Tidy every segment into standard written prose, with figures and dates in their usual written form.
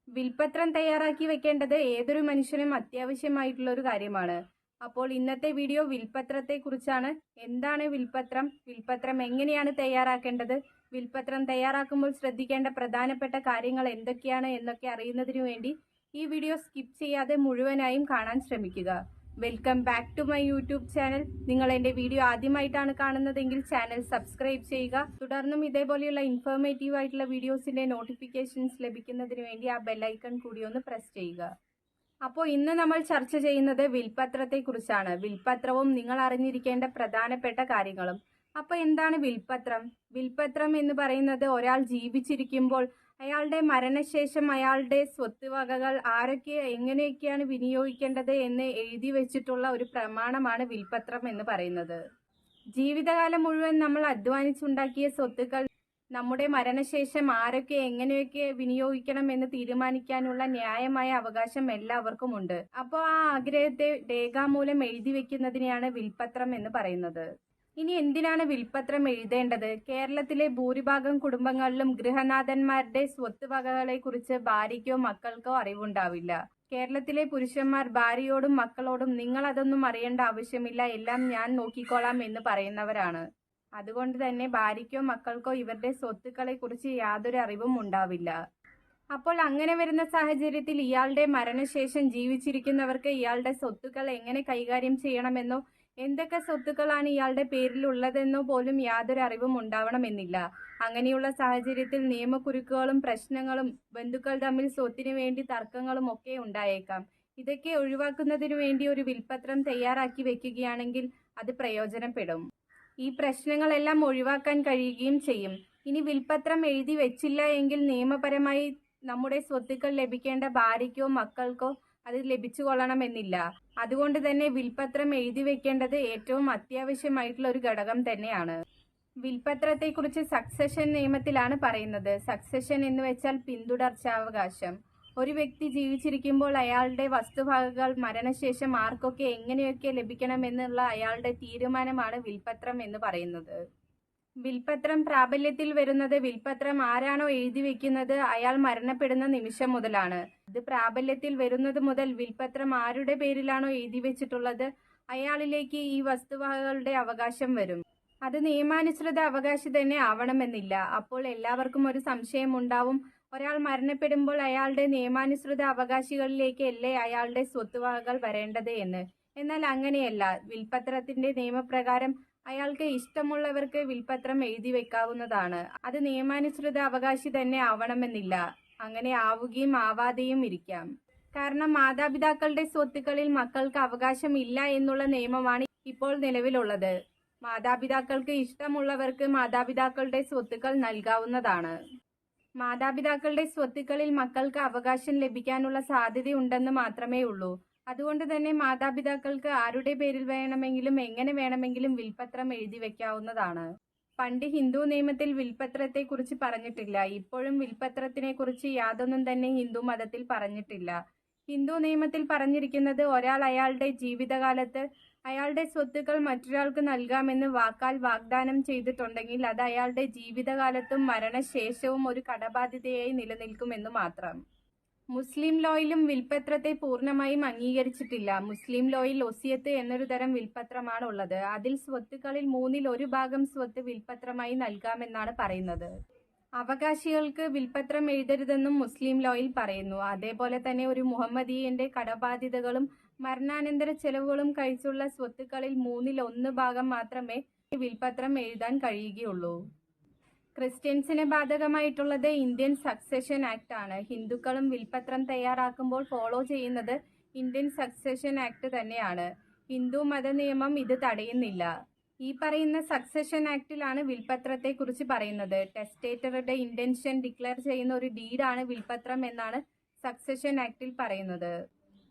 വിൽപത്രം തയ്യാറാക്കി വെക്കേണ്ടത് ഏതൊരു മനുഷ്യനും അത്യാവശ്യമായിട്ടുള്ള ഒരു കാര്യമാണ്. അപ്പോൾ ഇന്നത്തെ വീഡിയോ വിൽപത്രത്തെ കുറിച്ചാണ്. എന്താണ് വിൽപത്രം, വിൽപത്രം എങ്ങനെയാണ് തയ്യാറാക്കേണ്ടത്, വിൽപത്രം തയ്യാറാക്കുമ്പോൾ ശ്രദ്ധിക്കേണ്ട പ്രധാനപ്പെട്ട കാര്യങ്ങൾ എന്തൊക്കെയാണ് എന്നൊക്കെ അറിയുന്നതിനു വേണ്ടി ഈ വീഡിയോ സ്കിപ്പ് ചെയ്യാതെ മുഴുവനായും കാണാൻ ശ്രമിക്കുക. Welcome back to my YouTube channel. നിങ്ങൾ എൻ്റെ വീഡിയോ ആദ്യമായിട്ടാണ് കാണുന്നതെങ്കിൽ ചാനൽ സബ്സ്ക്രൈബ് ചെയ്യുക. തുടർന്നും ഇതേപോലെയുള്ള ഇൻഫോർമേറ്റീവ് ആയിട്ടുള്ള വീഡിയോസിന്റെ നോട്ടിഫിക്കേഷൻസ് ലഭിക്കുന്നതിന് വേണ്ടി ആ ബെല്ലൈക്കൺ കൂടി ഒന്ന് പ്രസ് ചെയ്യുക. അപ്പോൾ ഇന്ന് നമ്മൾ ചർച്ച ചെയ്യുന്നത് വിൽപത്രത്തെ കുറിച്ചാണ്. വിൽപത്രവും നിങ്ങൾ അറിഞ്ഞിരിക്കേണ്ട പ്രധാനപ്പെട്ട കാര്യങ്ങളും. അപ്പോൾ എന്താണ് വിൽപത്രം? വിൽപത്രം എന്ന് പറയുന്നത് ഒരാൾ ജീവിച്ചിരിക്കുമ്പോൾ അയാളുടെ മരണശേഷം അയാളുടെ സ്വത്ത് വകകൾ ആരൊക്കെ എങ്ങനെയൊക്കെയാണ് വിനിയോഗിക്കേണ്ടത് എന്ന് എഴുതി വെച്ചിട്ടുള്ള ഒരു പ്രമാണമാണ് വിൽപത്രം എന്ന് പറയുന്നത്. ജീവിതകാലം മുഴുവൻ നമ്മൾ അധ്വാനിച്ചുണ്ടാക്കിയ സ്വത്തുക്കൾ നമ്മുടെ മരണശേഷം ആരൊക്കെ എങ്ങനെയൊക്കെ വിനിയോഗിക്കണം എന്ന് തീരുമാനിക്കാനുള്ള ന്യായമായ അവകാശം എല്ലാവർക്കും ഉണ്ട്. അപ്പോൾ ആ ആഗ്രഹത്തെ രേഖാമൂലം എഴുതി വെക്കുന്നതിനെയാണ് വിൽപത്രം എന്ന് പറയുന്നത്. ഇനി എന്തിനാണ് വിൽപത്രം എഴുതേണ്ടത്? കേരളത്തിലെ ഭൂരിഭാഗം കുടുംബങ്ങളിലും ഗൃഹനാഥന്മാരുടെ സ്വത്ത് വകകളെ കുറിച്ച് ഭാര്യയ്ക്കോ മക്കൾക്കോ അറിവുണ്ടാവില്ല. കേരളത്തിലെ പുരുഷന്മാർ ഭാര്യയോടും മക്കളോടും നിങ്ങൾ അതൊന്നും അറിയേണ്ട ആവശ്യമില്ല, എല്ലാം ഞാൻ നോക്കിക്കോളാം എന്ന് പറയുന്നവരാണ്. അതുകൊണ്ട് തന്നെ ഭാര്യയ്ക്കോ മക്കൾക്കോ ഇവരുടെ സ്വത്തുക്കളെ കുറിച്ച് യാതൊരു അറിവും ഉണ്ടാവില്ല. അപ്പോൾ അങ്ങനെ വരുന്ന സാഹചര്യത്തിൽ ഇയാളുടെ മരണശേഷം ജീവിച്ചിരിക്കുന്നവർക്ക് ഇയാളുടെ സ്വത്തുക്കൾ എങ്ങനെ കൈകാര്യം ചെയ്യണമെന്നോ എന്തൊക്കെ സ്വത്തുക്കളാണ് ഇയാളുടെ പേരിലുള്ളതെന്നോ പോലും യാതൊരു അറിവും ഉണ്ടാവണമെന്നില്ല. അങ്ങനെയുള്ള സാഹചര്യത്തിൽ നിയമക്കുരുക്കുകളും പ്രശ്നങ്ങളും ബന്ധുക്കൾ തമ്മിൽ സ്വത്തിനു വേണ്ടി തർക്കങ്ങളും ഒക്കെ ഉണ്ടായേക്കാം. ഇതൊക്കെ ഒഴിവാക്കുന്നതിനു വേണ്ടി ഒരു വിൽപത്രം തയ്യാറാക്കി വെക്കുകയാണെങ്കിൽ അത് പ്രയോജനപ്പെടും. ഈ പ്രശ്നങ്ങളെല്ലാം ഒഴിവാക്കാൻ കഴിയുകയും ചെയ്യും. ഇനി വിൽപത്രം എഴുതി വെച്ചില്ല എങ്കിൽ നിയമപരമായി നമ്മുടെ സ്വത്തുക്കൾ ലഭിക്കേണ്ട ഭാര്യയ്ക്കോ മക്കൾക്കോ അത് ലഭിച്ചു കൊള്ളണമെന്നില്ല. അതുകൊണ്ട് തന്നെ വിൽപത്രം എഴുതി വെക്കേണ്ടത് ഏറ്റവും അത്യാവശ്യമായിട്ടുള്ള ഒരു ഘടകം തന്നെയാണ്. വിൽപത്രത്തെ കുറിച്ച് സക്സഷൻ നിയമത്തിലാണ് പറയുന്നത്. സക്സഷൻ എന്ന് വെച്ചാൽ പിന്തുടർച്ചാവകാശം. ഒരു വ്യക്തി ജീവിച്ചിരിക്കുമ്പോൾ അയാളുടെ വസ്തുവകകൾ മരണശേഷം ആർക്കൊക്കെ എങ്ങനെയൊക്കെ ലഭിക്കണമെന്നുള്ള അയാളുടെ തീരുമാനമാണ് വിൽപത്രം എന്ന് പറയുന്നത്. വിൽപത്രം പ്രാബല്യത്തിൽ വരുന്നത് വിൽപത്രം ആരാണോ എഴുതി വെക്കുന്നത് അയാൾ മരണപ്പെടുന്ന നിമിഷം മുതലാണ്. ഇത് പ്രാബല്യത്തിൽ വരുന്നത് മുതൽ വിൽപത്രം ആരുടെ പേരിലാണോ എഴുതി വെച്ചിട്ടുള്ളത് അയാളിലേക്ക് ഈ വസ്തുവകകളുടെ അവകാശം വരും. അത് നിയമാനുസൃത അവകാശി തന്നെ ആവണമെന്നില്ല. അപ്പോൾ എല്ലാവർക്കും ഒരു സംശയം ഉണ്ടാവും, ഒരാൾ മരണപ്പെടുമ്പോൾ അയാളുടെ നിയമാനുസൃത അവകാശികളിലേക്ക് അല്ലേ അയാളുടെ സ്വത്തുവകകൾ വരേണ്ടത് എന്ന്. എന്നാൽ അങ്ങനെയല്ല. വിൽപത്രത്തിന്റെ നിയമപ്രകാരം അയാൾക്ക് ഇഷ്ടമുള്ളവർക്ക് വിൽപത്രം എഴുതി വെക്കാവുന്നതാണ്. അത് നിയമാനുസൃത അവകാശി തന്നെ ആവണമെന്നില്ല. അങ്ങനെ ആവുകയും ആവാതെയും ഇരിക്കാം. കാരണം മാതാപിതാക്കളുടെ സ്വത്തുക്കളിൽ മക്കൾക്ക് അവകാശം ഇല്ല എന്നുള്ള നിയമമാണ് ഇപ്പോൾ നിലവിലുള്ളത്. മാതാപിതാക്കൾക്ക് ഇഷ്ടമുള്ളവർക്ക് മാതാപിതാക്കളുടെ സ്വത്തുക്കൾ നൽകാവുന്നതാണ്. മാതാപിതാക്കളുടെ സ്വത്തുക്കളിൽ മക്കൾക്ക് അവകാശം ലഭിക്കാനുള്ള സാധ്യതയുണ്ടെന്ന് മാത്രമേ ഉള്ളൂ. അതുകൊണ്ട് തന്നെ മാതാപിതാക്കൾക്ക് ആരുടെ പേരിൽ വേണമെങ്കിലും എങ്ങനെ വേണമെങ്കിലും വിൽപത്രം എഴുതി വെക്കാവുന്നതാണ്. പണ്ട് ഹിന്ദു നിയമത്തിൽ വിൽപത്രത്തെ കുറിച്ച് പറഞ്ഞിട്ടില്ല. ഇപ്പോഴും വിൽപത്രത്തിനെ കുറിച്ച് യാതൊന്നും തന്നെ ഹിന്ദു മതത്തിൽ പറഞ്ഞിട്ടില്ല. ഹിന്ദു നിയമത്തിൽ പറഞ്ഞിരിക്കുന്നത് ഒരാൾ അയാളുടെ ജീവിതകാലത്ത് അയാളുടെ സ്വത്തുക്കൾ മറ്റൊരാൾക്ക് നൽകാമെന്ന് വാക്കാൽ വാഗ്ദാനം ചെയ്തിട്ടുണ്ടെങ്കിൽ അത് അയാളുടെ ജീവിതകാലത്തും മരണശേഷവും ഒരു കടബാധ്യതയായി നിലനിൽക്കുമെന്ന് മാത്രം. മുസ്ലിം ലോയിലും വിൽപത്രത്തെ പൂർണ്ണമായും അംഗീകരിച്ചിട്ടില്ല. മുസ്ലിം ലോയിൽ ഒസിയത്ത് എന്നൊരു തരം വിൽപത്രമാണ് ഉള്ളത്. അതിൽ സ്വത്തുക്കളിൽ 1/3 ഭാഗം സ്വത്ത് വിൽപത്രമായി നൽകാമെന്നാണ് പറയുന്നത്. അവകാശികൾക്ക് വിൽപത്രം എഴുതരുതെന്നും മുസ്ലിം ലോയിൽ പറയുന്നു. അതേപോലെ തന്നെ ഒരു മുഹമ്മദീയന്റെ കടബാധ്യതകളും മരണാനന്തര ചെലവുകളും കഴിച്ചുള്ള സ്വത്തുക്കളിൽ 1/3 ഭാഗം മാത്രമേ വിൽപത്രം എഴുതാൻ കഴിയുകയുള്ളൂ. ക്രിസ്ത്യൻസിന് ബാധകമായിട്ടുള്ളത് ഇന്ത്യൻ സക്സഷൻ ആക്ട് ആണ്. ഹിന്ദുക്കളും വിൽപത്രം തയ്യാറാക്കുമ്പോൾ ഫോളോ ചെയ്യുന്നത് ഇന്ത്യൻ സക്സഷൻ ആക്ട് തന്നെയാണ്. ഹിന്ദു മത നിയമം ഇത് തടയുന്നില്ല. ഈ പറയുന്ന സക്സഷൻ ആക്ടിലാണ് വിൽപത്രത്തെ കുറിച്ച് പറയുന്നത്. ടെസ്റ്റേറ്ററുടെ ഇന്റൻഷൻ ഡിക്ലെയർ ചെയ്യുന്ന ഒരു ഡീഡാണ് വിൽപത്രം എന്നാണ് സക്സഷൻ ആക്ടിൽ പറയുന്നത്.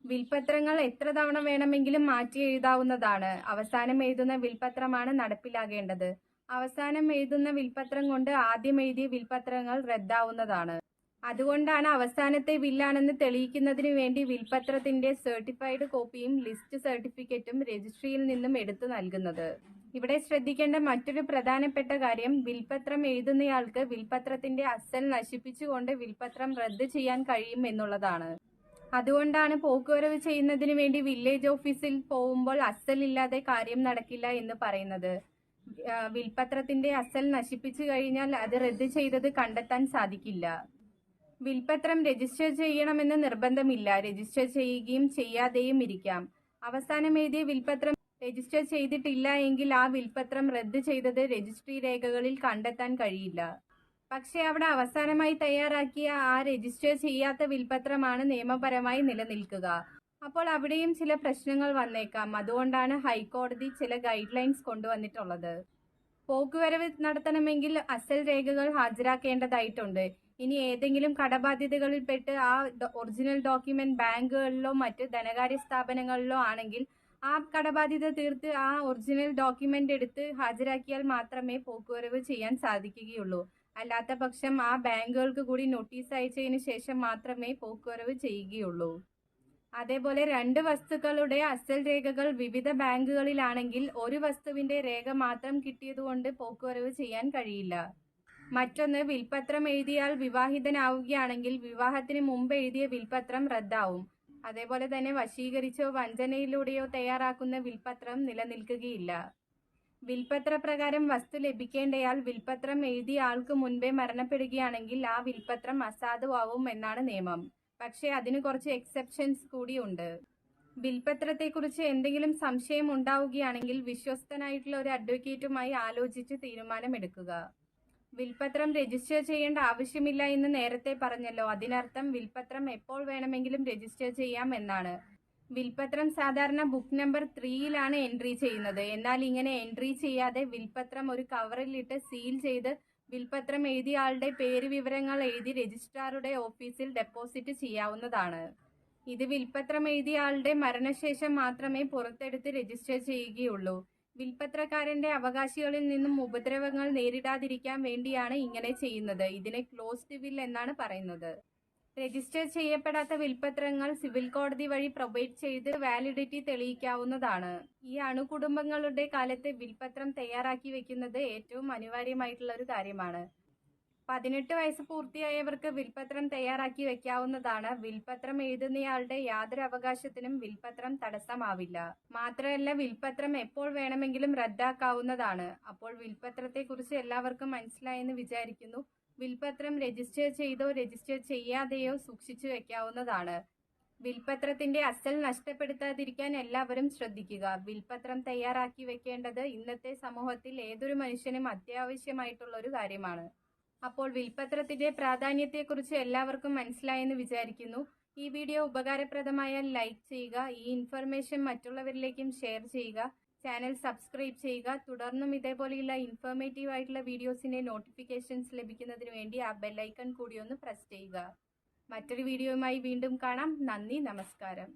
വിൽപത്രങ്ങൾ എത്ര തവണ വേണമെങ്കിലും മാറ്റി എഴുതാവുന്നതാണ്. അവസാനം എഴുതുന്ന വിൽപത്രമാണ് നടപ്പിലാകേണ്ടത്. അവസാനം എഴുതുന്ന വിൽപത്രം കൊണ്ട് ആദ്യം എഴുതിയ വിൽപത്രങ്ങൾ റദ്ദാവുന്നതാണ്. അതുകൊണ്ടാണ് അവസാനത്തെ വില്ലാണെന്ന് തെളിയിക്കുന്നതിന് വേണ്ടി വിൽപത്രത്തിന്റെ സർട്ടിഫൈഡ് കോപ്പിയും ലിസ്റ്റ് സർട്ടിഫിക്കറ്റും രജിസ്ട്രിയിൽ നിന്നും എടുത്തു നൽകുന്നത്. ഇവിടെ ശ്രദ്ധിക്കേണ്ട മറ്റൊരു പ്രധാനപ്പെട്ട കാര്യം, വിൽപത്രം എഴുതുന്നയാൾക്ക് വിൽപത്രത്തിന്റെ അസൽ നശിപ്പിച്ചുകൊണ്ട് വിൽപത്രം റദ്ദ് ചെയ്യാൻ കഴിയും എന്നുള്ളതാണ്. അതുകൊണ്ടാണ് പോക്കുവരവ് ചെയ്യുന്നതിന് വേണ്ടി വില്ലേജ് ഓഫീസിൽ പോകുമ്പോൾ അസലില്ലാതെ കാര്യം നടക്കില്ല എന്ന് പറയുന്നത്. വിൽപത്രത്തിന്റെ അസൽ നശിപ്പിച്ചു കഴിഞ്ഞാൽ അത് റദ്ദ് ചെയ്തത് കണ്ടെത്താൻ സാധിക്കില്ല. വിൽപത്രം രജിസ്റ്റർ ചെയ്യണമെന്ന് നിർബന്ധമില്ല. രജിസ്റ്റർ ചെയ്യുകയും ചെയ്യാതെയും ഇരിക്കാം. അവസാനം എഴുതിയ വിൽപത്രം രജിസ്റ്റർ ചെയ്തിട്ടില്ല എങ്കിൽ ആ വിൽപത്രം റദ്ദ് ചെയ്തത് രജിസ്ട്രി രേഖകളിൽ കണ്ടെത്താൻ കഴിയില്ല. പക്ഷേ അവിടെ അവസാനമായി തയ്യാറാക്കിയ ആ രജിസ്റ്റർ ചെയ്യാത്ത വിൽപത്രമാണ് നിയമപരമായി നിലനിൽക്കുക. അപ്പോൾ അവിടെയും ചില പ്രശ്നങ്ങൾ വന്നേക്കാം. അതുകൊണ്ടാണ് ഹൈക്കോടതി ചില ഗൈഡ് ലൈൻസ് കൊണ്ടുവന്നിട്ടുള്ളത്. പോക്കുവരവ് നടത്തണമെങ്കിൽ അസൽ രേഖകൾ ഹാജരാക്കേണ്ടതായിട്ടുണ്ട്. ഇനി ഏതെങ്കിലും കടബാധ്യതകളിൽപ്പെട്ട് ആ ഒറിജിനൽ ഡോക്യുമെന്റ് ബാങ്കുകളിലോ മറ്റ് ധനകാര്യ സ്ഥാപനങ്ങളിലോ ആണെങ്കിൽ ആ കടബാധ്യത തീർത്ത് ആ ഒറിജിനൽ ഡോക്യുമെന്റ് എടുത്ത് ഹാജരാക്കിയാൽ മാത്രമേ പോക്കുവരവ് ചെയ്യാൻ സാധിക്കുകയുള്ളൂ. അല്ലാത്ത പക്ഷം ആ ബാങ്കുകൾക്ക് കൂടി നോട്ടീസ് അയച്ചതിന് ശേഷം മാത്രമേ പോക്കുവരവ് ചെയ്യുകയുള്ളൂ. അതേപോലെ രണ്ട് വസ്തുക്കളുടെ അസൽ രേഖകൾ വിവിധ ബാങ്കുകളിലാണെങ്കിൽ ഒരു വസ്തുവിന്റെ രേഖ മാത്രം കിട്ടിയതുകൊണ്ട് പോക്കുവരവ് ചെയ്യാൻ കഴിയില്ല. മറ്റൊന്ന്, വിൽപത്രം എഴുതിയാൽ വിവാഹിതനാവുകയാണെങ്കിൽ വിവാഹത്തിന് മുമ്പ് എഴുതിയ വിൽപത്രം റദ്ദാവും. അതേപോലെ തന്നെ വശീകരിച്ചോ വഞ്ചനയിലൂടെയോ തയ്യാറാക്കുന്ന വിൽപത്രം നിലനിൽക്കുകയില്ല. വിൽപത്ര പ്രകാരം വസ്തു ലഭിക്കേണ്ടയാൾ വിൽപത്രം എഴുതിയ ആൾക്ക് മുൻപേ മരണപ്പെടുകയാണെങ്കിൽ ആ വിൽപത്രം അസാധുവാകും എന്നാണ് നിയമം. പക്ഷേ അതിന് കുറച്ച് എക്സെപ്ഷൻസ് കൂടിയുണ്ട്. വിൽപത്രത്തെക്കുറിച്ച് എന്തെങ്കിലും സംശയം ഉണ്ടാവുകയാണെങ്കിൽ വിശ്വസ്തനായിട്ടുള്ള ഒരു അഡ്വക്കേറ്റുമായി ആലോചിച്ച് തീരുമാനമെടുക്കുക. വിൽപത്രം രജിസ്റ്റർ ചെയ്യേണ്ട ആവശ്യമില്ല എന്ന് നേരത്തെ പറഞ്ഞല്ലോ. അതിനർത്ഥം വിൽപത്രം എപ്പോൾ വേണമെങ്കിലും രജിസ്റ്റർ ചെയ്യാം എന്നാണ്. വിൽപത്രം സാധാരണ ബുക്ക് നമ്പർ 3-യിലാണ് എൻട്രി ചെയ്യുന്നത്. എന്നാൽ ഇങ്ങനെ എൻട്രി ചെയ്യാതെ വിൽപത്രം ഒരു കവറിലിട്ട് സീൽ ചെയ്ത് വിൽപത്രം എഴുതിയ ആളുടെ പേര് വിവരങ്ങൾ എഴുതി രജിസ്ട്രാറുടെ ഓഫീസിൽ ഡെപ്പോസിറ്റ് ചെയ്യാവുന്നതാണ്. ഇത് വിൽപത്രം എഴുതിയ ആളുടെ മരണശേഷം മാത്രമേ പുറത്തെടുത്ത് രജിസ്റ്റർ ചെയ്യുകയുള്ളൂ. വിൽപത്രക്കാരന്റെ അവകാശികളിൽ നിന്നും ഉപദ്രവങ്ങൾ നേരിടാതിരിക്കാൻ വേണ്ടിയാണ് ഇങ്ങനെ ചെയ്യുന്നത്. ഇതിനെ ക്ലോസ്ഡ് വിൽ എന്നാണ് പറയുന്നത്. രജിസ്റ്റർ ചെയ്യപ്പെടാത്ത വിൽപത്രങ്ങൾ സിവിൽ കോടതി വഴി പ്രൊബേറ്റ് ചെയ്ത് വാലിഡിറ്റി തെളിയിക്കാവുന്നതാണ്. ഈ അണുകുടുംബങ്ങളുടെ കാലത്ത് വിൽപത്രം തയ്യാറാക്കി വെക്കുന്നത് ഏറ്റവും അനിവാര്യമായിട്ടുള്ള ഒരു കാര്യമാണ്. 18 വയസ്സ് പൂർത്തിയായവർക്ക് വിൽപത്രം തയ്യാറാക്കി വെക്കാവുന്നതാണ്. വിൽപത്രം എഴുതുന്നയാളുടെ യാതൊരു അവകാശത്തിനും വിൽപത്രം തടസ്സമാവില്ല. മാത്രമല്ല വിൽപത്രം എപ്പോൾ വേണമെങ്കിലും റദ്ദാക്കാവുന്നതാണ്. അപ്പോൾ വിൽപത്രത്തെക്കുറിച്ച് എല്ലാവർക്കും മനസ്സിലായെന്ന് വിചാരിക്കുന്നു. വിൽപത്രം രജിസ്റ്റർ ചെയ്തോ രജിസ്റ്റർ ചെയ്യാതെയോ സൂക്ഷിച്ചു വെക്കാവുന്നതാണ്. വിൽപത്രത്തിന്റെ അസൽ നഷ്ടപ്പെടുത്താതിരിക്കാൻ എല്ലാവരും ശ്രദ്ധിക്കുക. വിൽപത്രം തയ്യാറാക്കി വെക്കേണ്ടത് ഇന്നത്തെ സമൂഹത്തിൽ ഏതൊരു മനുഷ്യനും അത്യാവശ്യമായിട്ടുള്ള ഒരു കാര്യമാണ്. അപ്പോൾ വിൽപത്രത്തിന്റെ പ്രാധാന്യത്തെക്കുറിച്ച് എല്ലാവർക്കും മനസ്സിലായെന്ന് വിചാരിക്കുന്നു. ഈ വീഡിയോ ഉപകാരപ്രദമായാൽ ലൈക്ക് ചെയ്യുക. ഈ ഇൻഫർമേഷൻ മറ്റുള്ളവരിലേക്കും ഷെയർ ചെയ്യുക. ചാനൽ സബ്സ്ക്രൈബ് ചെയ്യുക. തുടർന്നും ഇതേപോലെയുള്ള ഇൻഫോർമേറ്റീവ് ആയിട്ടുള്ള വീഡിയോസിന്റെ നോട്ടിഫിക്കേഷൻസ് ലഭിക്കുന്നതിന് വേണ്ടി ആ ബെല്ലൈക്കൺ കൂടി ഒന്ന് പ്രസ് ചെയ്യുക. മറ്റൊരു വീഡിയോയുമായി വീണ്ടും കാണാം. നന്ദി, നമസ്കാരം.